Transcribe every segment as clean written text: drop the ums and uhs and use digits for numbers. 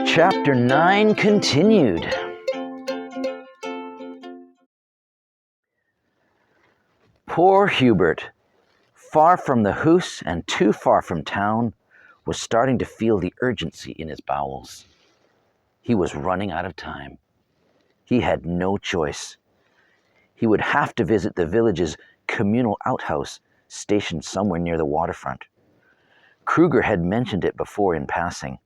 Chapter 9 continued. Poor Hubert, far from the house and too far from town, was starting to feel the urgency in his bowels. He was running out of time. He had no choice. He would have to visit the village's communal outhouse stationed somewhere near the waterfront. Kruger had mentioned it before in passing.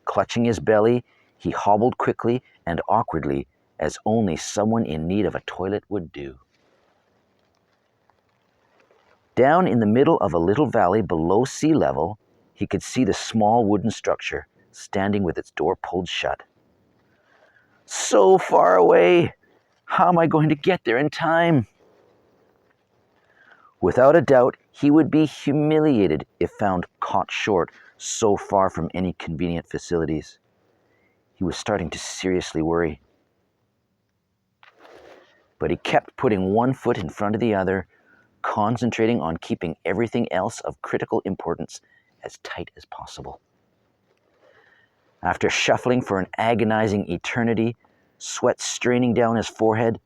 Clutching his belly, he hobbled quickly and awkwardly, as only someone in need of a toilet would do. Down in the middle of a little valley below sea level, he could see the small wooden structure standing with its door pulled shut. So far away! How am I going to get there in time? Without a doubt, he would be humiliated if found caught short so far from any convenient facilities. He was starting to seriously worry. But he kept putting one foot in front of the other, concentrating on keeping everything else of critical importance as tight as possible. After shuffling for an agonizing eternity, sweat straining down his forehead,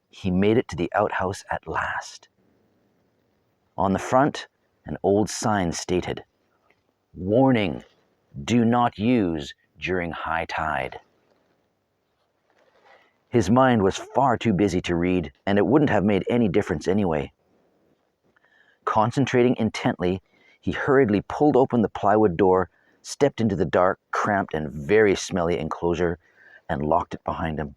he made it to the outhouse at last. On the front, an old sign stated, "Warning, do not use during high tide." His mind was far too busy to read, and it wouldn't have made any difference anyway. Concentrating intently, he hurriedly pulled open the plywood door, stepped into the dark, cramped, and very smelly enclosure, and locked it behind him.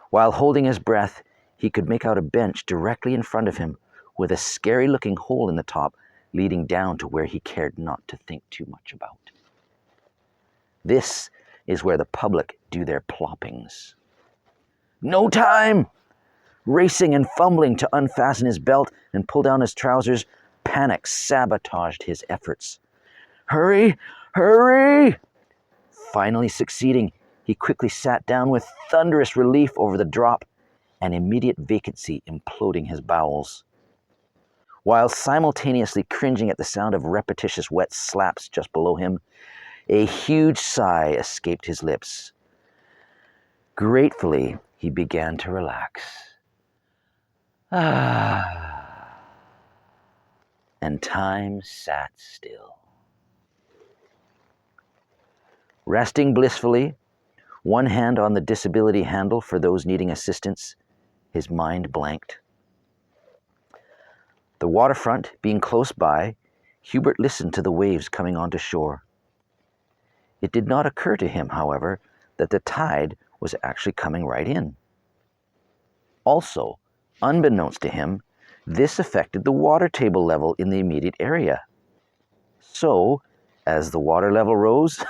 While holding his breath, he could make out a bench directly in front of him, with a scary-looking hole in the top leading down to where he cared not to think too much about. This is where the public do their ploppings. No time! Racing and fumbling to unfasten his belt and pull down his trousers, panic sabotaged his efforts. Hurry! Hurry! Finally succeeding, he quickly sat down with thunderous relief over the drop and immediate vacancy imploding his bowels. While simultaneously cringing at the sound of repetitious wet slaps just below him, a huge sigh escaped his lips. Gratefully, he began to relax. And time sat still. Resting blissfully, one hand on the disability handle for those needing assistance, his mind blanked. The waterfront being close by, Hubert listened to the waves coming onto shore. It did not occur to him, however, that the tide was actually coming right in. Also, unbeknownst to him, this affected the water table level in the immediate area. So, as the water level rose,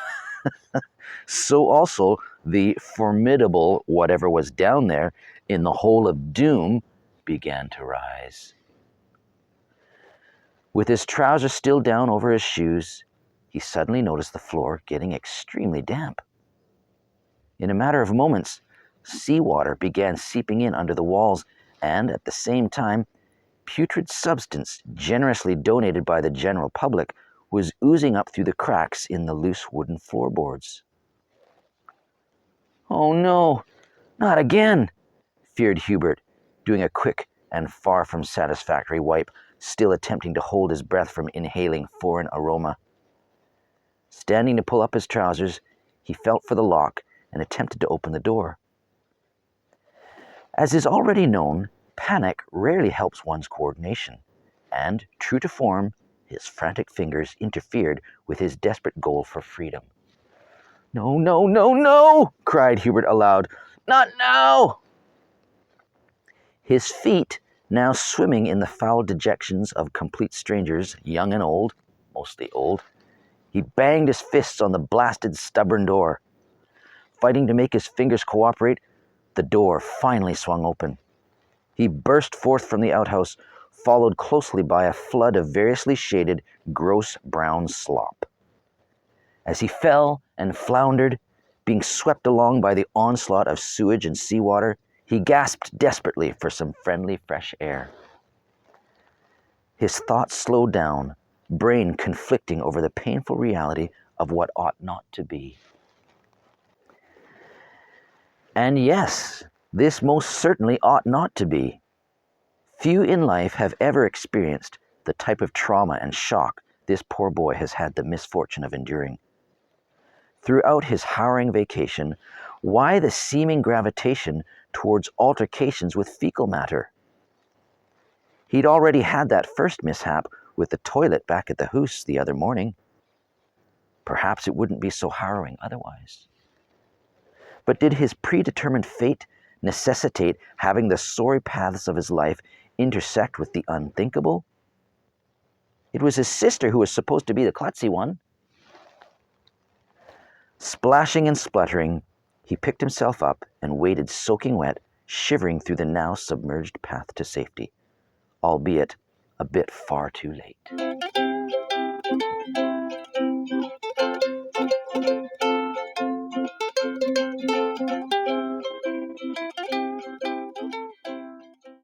so also the formidable whatever was down there in the hole of doom began to rise. With his trousers still down over his shoes, he suddenly noticed the floor getting extremely damp. In a matter of moments, seawater began seeping in under the walls, and at the same time, putrid substance generously donated by the general public was oozing up through the cracks in the loose wooden floorboards. "Oh no, not again," feared Hubert, doing a quick and far from satisfactory wipe, still attempting to hold his breath from inhaling foreign aroma. Standing to pull up his trousers, he felt for the lock and attempted to open the door. As is already known, panic rarely helps one's coordination, and, true to form, his frantic fingers interfered with his desperate goal for freedom. "No, no, no, no!" cried Hubert aloud. "Not now!" His feet, now swimming in the foul dejections of complete strangers, young and old, mostly old, he banged his fists on the blasted, stubborn door. Fighting to make his fingers cooperate, the door finally swung open. He burst forth from the outhouse, followed closely by a flood of variously shaded, gross brown slop. As he fell and floundered, being swept along by the onslaught of sewage and seawater, he gasped desperately for some friendly fresh air. His thoughts slowed down, brain conflicting over the painful reality of what ought not to be. And yes, this most certainly ought not to be. Few in life have ever experienced the type of trauma and shock this poor boy has had the misfortune of enduring. Throughout his harrowing vacation, why the seeming gravitation towards altercations with fecal matter? He'd already had that first mishap with the toilet back at the house the other morning. Perhaps it wouldn't be so harrowing otherwise. But did his predetermined fate necessitate having the sorry paths of his life intersect with the unthinkable? It was his sister who was supposed to be the klutzy one. Splashing and spluttering, he picked himself up and waded soaking wet, shivering through the now submerged path to safety, albeit a bit far too late.